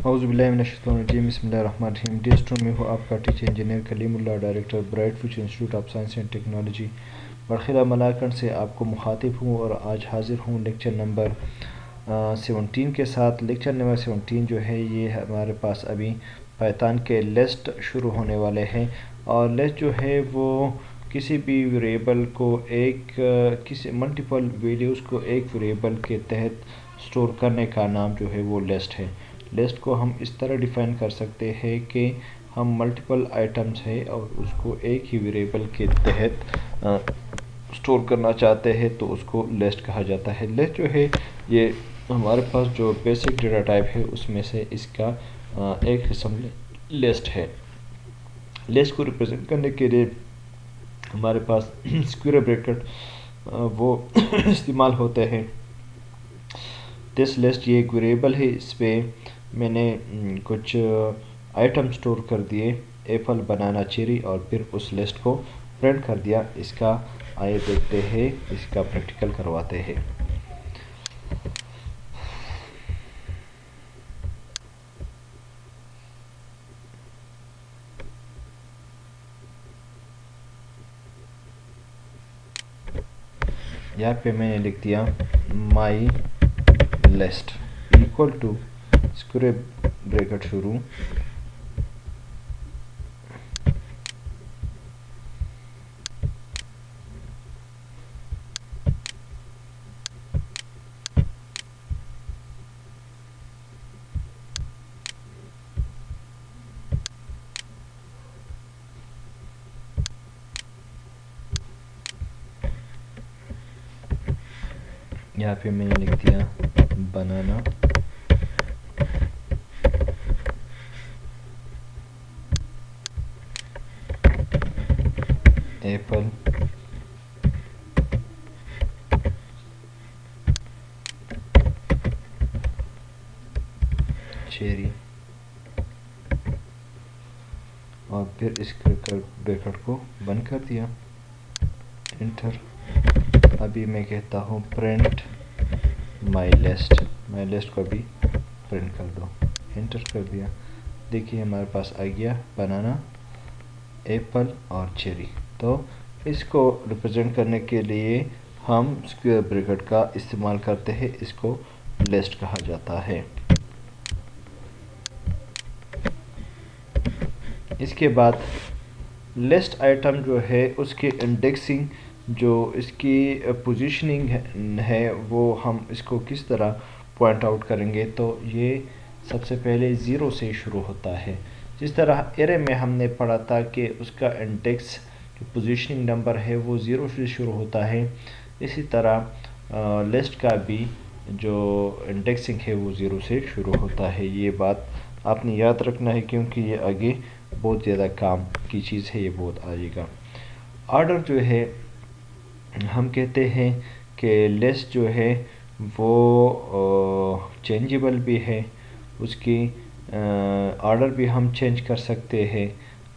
اعوذ باللہ من الشیطان الرجیم بسم اللہ الرحمن الرحیم. ڈیئر اسٹوڈنٹ، میں ہوں آپ کا teacher engineer Kaleem Ullah, director bright future institute of science and technology برخلا ملاکنڈ سے آپ کو مخاطب ہوں، اور آج حاضر ہوں لیکچر نمبر 17 کے ساتھ. لیکچر نمبر 17 جو ہے یہ ہمارے پاس ابھی پائتھن کے لسٹ شروع ہونے والے ہیں، اور لسٹ جو ہے وہ کسی بھی ویریبل کو کسی ملٹیپل ویلیوز کو ایک ویریبل کے تحت سٹور کرنے کا نام جو ہے وہ لسٹ ہے. لسٹ کو ہم اس طرح ڈیفائن کر سکتے ہیں کہ ہم ملٹیپل آئٹمز ہے اور اس کو ایک ہی ویریبل کے تحت سٹور کرنا چاہتے ہیں تو اس کو لسٹ کہا جاتا ہے. لسٹ جو ہے یہ ہمارے پاس جو بیسک ڈیٹا ٹائپ ہے اس میں سے اس کا ایک قسم لسٹ ہے. لسٹ کو ریپرزینٹ کرنے کے لیے ہمارے پاس اسکوائر بریکٹ وہ استعمال ہوتے ہیں. دس لسٹ یہ ایک ویریبل ہے، اس پہ میں نے کچھ آئٹم سٹور کر دیے، ایپل، بنانا، چیری، اور پھر اس لسٹ کو پرنٹ کر دیا. اس کا آئیے دیکھتے ہیں، اس کا پریکٹیکل کرواتے ہیں. یہاں پہ میں نے لکھ دیا my list equal to square bracket شروع یہاں پہ میں نے لکھ دیا بنانا، ایپل، چیری، اور پھر اس بریکٹ کو بند کر دیا. انٹر. ابھی میں کہتا ہوں پرنٹ مائی لسٹ کو بھی پرنٹ کر دو. انٹر کر دیا. دیکھیے ہمارے پاس آ گیا بنانا، ایپل اور چیری. تو اس کو ریپرزینٹ کرنے کے لیے ہم اسکوائر بریکٹ کا استعمال کرتے ہیں، اس کو لسٹ کہا جاتا ہے. اس کے بعد لسٹ آئٹم جو ہے اس کی انڈیکسنگ، جو اس کی پوزیشننگ ہے، وہ ہم اس کو کس طرح پوائنٹ آؤٹ کریں گے. تو یہ سب سے پہلے 0 سے شروع ہوتا ہے. جس طرح ایرے میں ہم نے پڑھا تھا کہ اس کا انڈیکس جو پوزیشننگ نمبر ہے وہ 0 سے شروع ہوتا ہے، اسی طرح لسٹ کا بھی جو انڈیکسنگ ہے وہ 0 سے شروع ہوتا ہے. یہ بات آپ نے یاد رکھنا ہے کیونکہ یہ آگے بہت زیادہ کام کی چیز ہے، یہ بہت آئے گا. آرڈر جو ہے ہم کہتے ہیں کہ لسٹ جو ہے وہ چینجیبل بھی ہے، اس کی آرڈر بھی ہم چینج کر سکتے ہیں،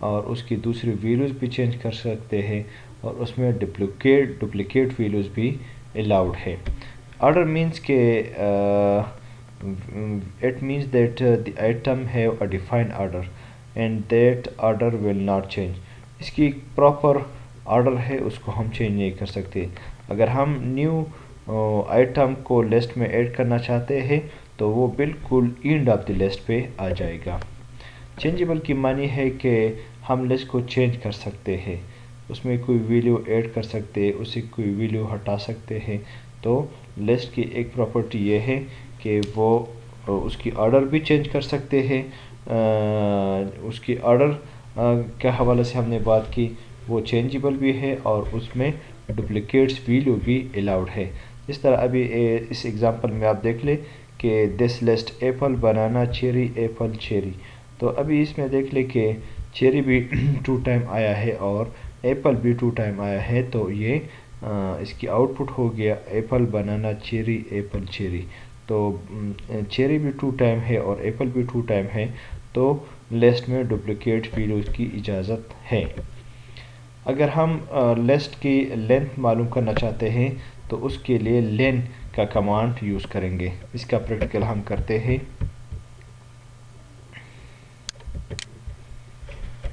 اور اس کی دوسری ویلیوز بھی چینج کر سکتے ہیں، اور اس میں ڈپلیکیٹ ویلیوز بھی الاؤڈ ہے. آرڈر مینس کہ it means that the item have a defined order and that order will not change. اس کی پراپر آرڈر ہے، اس کو ہم چینج نہیں کر سکتے. اگر ہم نیو آئٹم کو لسٹ میں ایڈ کرنا چاہتے ہیں تو وہ بالکل اینڈ آف دی لسٹ پہ آ جائے گا. چینجیبل کی معنی ہے کہ ہم لسٹ کو چینج کر سکتے ہیں، اس میں کوئی ویلیو ایڈ کر سکتے ہیں، اسے کوئی ویلیو ہٹا سکتے ہیں. تو لسٹ کی ایک پراپرٹی یہ ہے کہ وہ اس کی آرڈر بھی چینج کر سکتے ہیں. اس کی آرڈر کے حوالے سے ہم نے بات کی، وہ چینجیبل بھی ہے اور اس میں ڈپلیکیٹس ویلیو بھی الاؤڈ ہے. اس طرح ابھی اس ایگزامپل میں آپ دیکھ لیں کہ this list apple, banana, cherry, apple, cherry. تو ابھی اس میں دیکھ لیں کہ چیری بھی 2 ٹائم آیا ہے اور ایپل بھی 2 ٹائم آیا ہے. تو یہ اس کی آؤٹ پٹ ہو گیا ایپل، بنانا، چیری، ایپل، چیری. تو چیری بھی 2 ٹائم ہے اور ایپل بھی 2 ٹائم ہے، تو لسٹ میں ڈپلیکیٹ ویلیوز کی اجازت ہے. اگر ہم لسٹ کی لینتھ معلوم کرنا چاہتے ہیں تو اس کے لیے لین کا کمانڈ یوز کریں گے. اس کا پریکٹیکل ہم کرتے ہیں.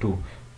2।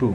2।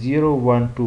0 1 2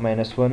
-1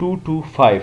2 to 5,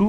2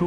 2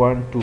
1 2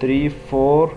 3 4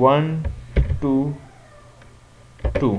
1 to 2।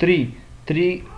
3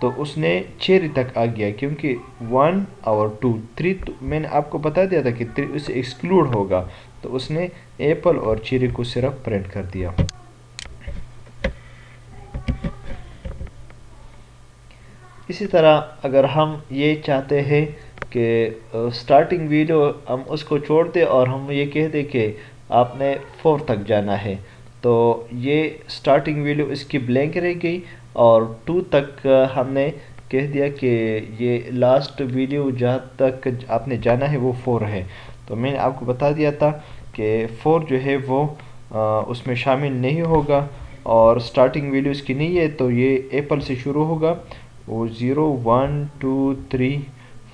تو اس نے چیری تک آ گیا کیونکہ 1 اور 2 3 میں نے آپ کو بتا دیا تھا کہ 3 اس سے ایکسکلوڈ ہوگا، تو اس نے ایپل اور چیری کو صرف پرنٹ کر دیا۔ اسی طرح اگر ہم یہ چاہتے ہیں کہ سٹارٹنگ ویلیو ہم اس کو چھوڑ دیں اور ہم یہ کہہ دیں کہ آپ نے 4 تک جانا ہے، تو یہ سٹارٹنگ ویلیو اس کی بلینک رہ گئی اور 2 تک ہم نے کہہ دیا کہ یہ لاسٹ ویلیو جہاں تک آپ نے جانا ہے وہ 4 ہے۔ تو میں نے آپ کو بتا دیا تھا کہ 4 جو ہے وہ اس میں شامل نہیں ہوگا اور سٹارٹنگ ویلیو اس کی نہیں ہے، تو یہ ایپل سے شروع ہوگا، وہ 0 1 2 3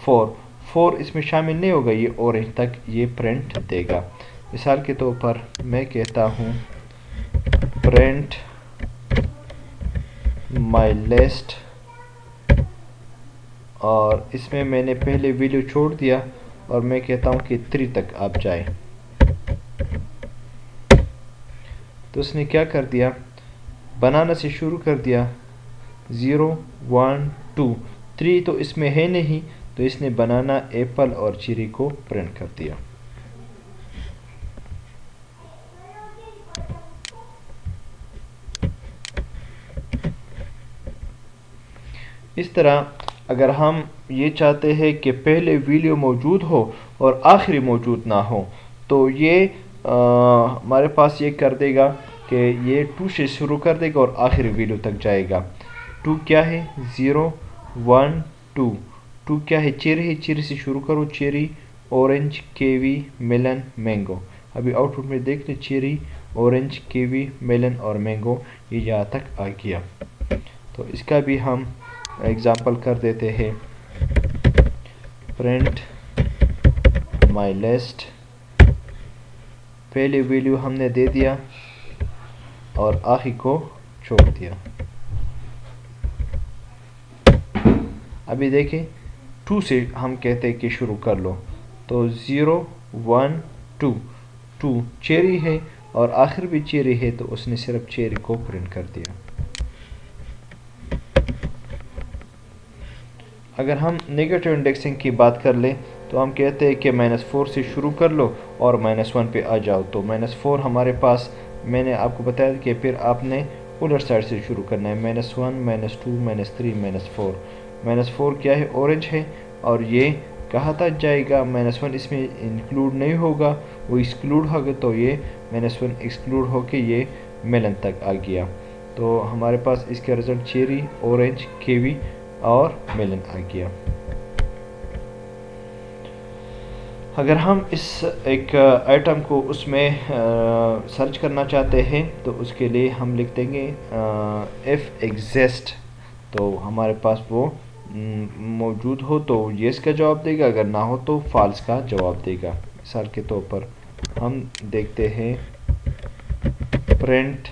4 اس میں شامل نہیں ہوگا، یہ اورنج تک یہ پرنٹ دے گا۔ مثال کے طور پر میں کہتا ہوں پرنٹ مائی لسٹ، اور اس میں نے پہلے ویلیو چھوڑ دیا اور میں کہتا ہوں کہ 3 تک آپ جائیں، تو اس نے کیا کر دیا، بنانا سے شروع کر دیا 0 1 2 3 تو اس میں ہے نہیں، تو اس نے بنانا ایپل اور چیری کو پرنٹ کر دیا۔ اس طرح اگر ہم یہ چاہتے ہیں کہ پہلے ویلیو موجود ہو اور آخری موجود نہ ہو، تو یہ ہمارے پاس یہ کر دے گا کہ یہ 2 سے شروع کر دے گا اور آخری ویلیو تک جائے گا۔ 2 کیا ہے، 0 1 2 2 کیا ہے، چیری ہے، چیری سے شروع کرو، cherry orange kiwi melon mango, ابھی آؤٹ پٹ میں دیکھ لیں چیری اورنج کیوی میلن اور مینگو، یہ یہاں تک آ گیا۔ تو اس کا بھی ہم ایگزامپل کر دیتے ہیں، پرنٹ مائی لسٹ، پہلے ویلیو ہم نے دے دیا اور آخری کو چھوڑ دیا۔ ابھی دیکھیں 2 سے ہم کہتے ہیں کہ شروع کر لو، تو 0 1 2 2 چیری ہے اور آخر بھی چیری ہے، تو اس نے صرف چیری کو پرنٹ کر دیا۔ اگر ہم نیگیٹو انڈیکسنگ کی بات کر لیں تو ہم کہتے ہیں کہ -4 سے شروع کر لو اور -1 پہ آ جاؤ، تو -4 ہمارے پاس، میں نے آپ کو بتایا کہ پھر آپ نے الٹ سائڈ سے شروع کرنا ہے، -1 -2 -3 -4 -4 کیا ہے، اورنج ہے، اور یہ کہاں تک جائے گا، -1 اس میں انکلوڈ نہیں ہوگا، وہ ایکسکلوڈ ہوگا، تو یہ -1 ایکسکلوڈ ہو کے یہ میلن تک آ گیا، تو ہمارے پاس اس کا رزلٹ چیری اورنج کیوی اور میلن آ گیا۔ اگر ہم اس ایک آئٹم کو اس میں سرچ کرنا چاہتے ہیں تو اس کے لیے ہم لکھ دیں گے if exist، تو ہمارے پاس وہ موجود ہو تو یس کا جواب دے گا، اگر نہ ہو تو فالس کا جواب دے گا۔ مثال کے طور پر ہم دیکھتے ہیں print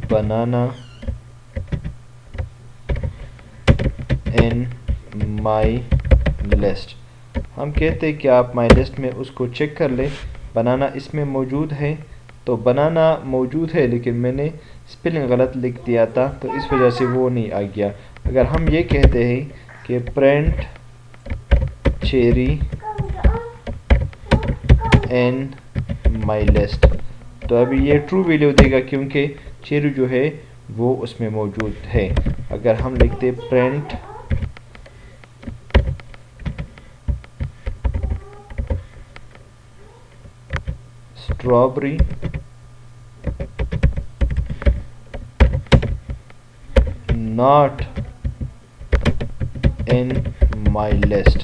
banana in my list، ہم کہتے ہیں کہ آپ my list میں اس کو چیک کر لیں، بنانا اس میں موجود ہے، تو بنانا موجود ہے لیکن میں نے سپیلنگ غلط لکھ دیا تھا، تو اس وجہ سے وہ نہیں آ گیا۔ اگر ہم یہ کہتے ہیں کہ print cherry in my list، تو ابھی یہ ٹرو ویلیو دے گا کیونکہ چیری جو ہے وہ اس میں موجود ہے۔ اگر ہم لکھتے print strawberry not in my list،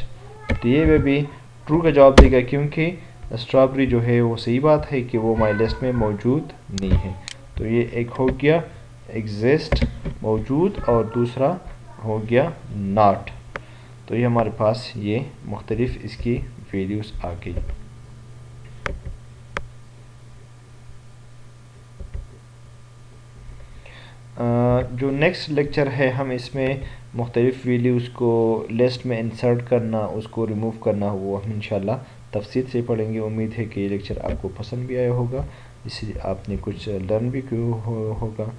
تو یہ بھی ٹرو کا جواب دے گا کیونکہ اسٹرابری جو ہے وہ صحیح بات ہے کہ وہ مائی لسٹ میں موجود نہیں ہے، تو یہ ایک ہو گیا ایگزسٹ موجود اور دوسرا ہو گیا ناٹ، تو یہ ہمارے پاس یہ مختلف اس کی ویلیوز آ گئی۔ جو نیکسٹ لیکچر ہے ہم اس میں مختلف ویلیوز کو لسٹ میں انسرٹ کرنا، اس کو ریموو کرنا، وہ ہم انشاءاللہ تفصیل سے پڑھیں گے۔ امید ہے کہ یہ لیکچر آپ کو پسند بھی آیا ہوگا، اس لیے آپ نے کچھ لرن بھی کیا ہوگا۔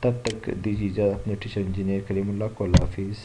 تب تک دیجیے اجازت اپنے ٹیچر انجینئر کلیم اللہ کو۔ اللہ حافظ۔